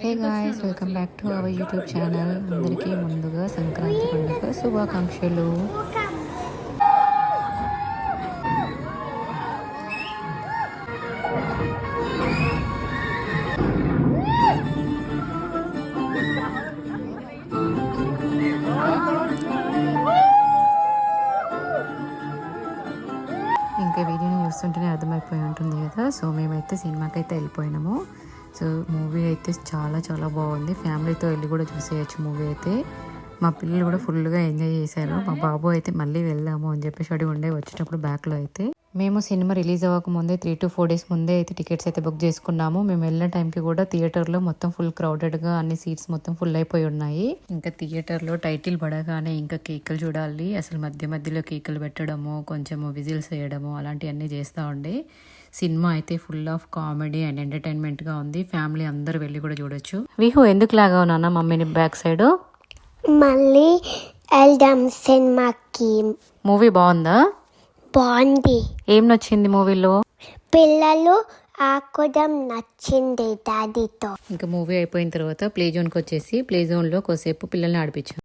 Hey guys, welcome back to our YouTube channel. అందరికీ ముందుగా సంక్రాంతి పండుగ శుభాకాంక్షలు. ఇంకా వీడియోని చూస్తుంటేనే అర్థమైపోయి ఉంటుంది కదా. సో మేమైతే సినిమాకి అయితే వెళ్ళిపోయినాము. సో మూవీ అయితే చాలా చాలా బాగుంది. ఫ్యామిలీతో వెళ్ళి కూడా చూసేయచ్చు మూవీ అయితే. మా పిల్లలు కూడా ఫుల్గా ఎంజాయ్ చేశారు. మా బాబు అయితే మళ్ళీ వెళ్దాము అని చెప్పేసి అడిగి ఉండే వచ్చేటప్పుడు బ్యాక్లో అయితే. మేము సినిమా రిలీజ్ అవ్వక ముందే 3 to 4 days ముందే అయితే టికెట్స్ అయితే బుక్ చేసుకున్నాము. మేము వెళ్ళిన టైంకి కూడా థియేటర్లో మొత్తం ఫుల్ క్రౌడెడ్గా అన్ని సీట్స్ మొత్తం ఫుల్ అయిపోయి ఉన్నాయి. ఇంకా థియేటర్లో టైటిల్ పడగానే ఇంకా కేకులు చూడాలి. అసలు మధ్య మధ్యలో కేకులు పెట్టడము, కొంచెం విజిల్స్ వేయడము అలాంటివన్నీ చేస్తూ ఉండే. సినిమా అయితే ఫుల్ ఆఫ్ కామెడీ అండ్ ఎంటర్టైన్మెంట్గా ఉంది. ఫ్యామిలీ అందరూ వెళ్ళి కూడా చూడొచ్చు. విహు ఎందుకు లాగా ఉన్నా మమ్మీని బ్యాక్ సైడ్? మళ్ళీ వెళ్దాం సినిమాకి. మూవీ బాగుందా? బాగుంది. ఏం నచ్చింది మూవీలో? పిల్లలు ఆకడం నచ్చింది డాడీతో. ఇంకా మూవీ అయిపోయిన తర్వాత ప్లే జోన్కి వచ్చేసి ప్లే జోన్లో కొద్దిసేపు పిల్లల్ని ఆడిపించాం.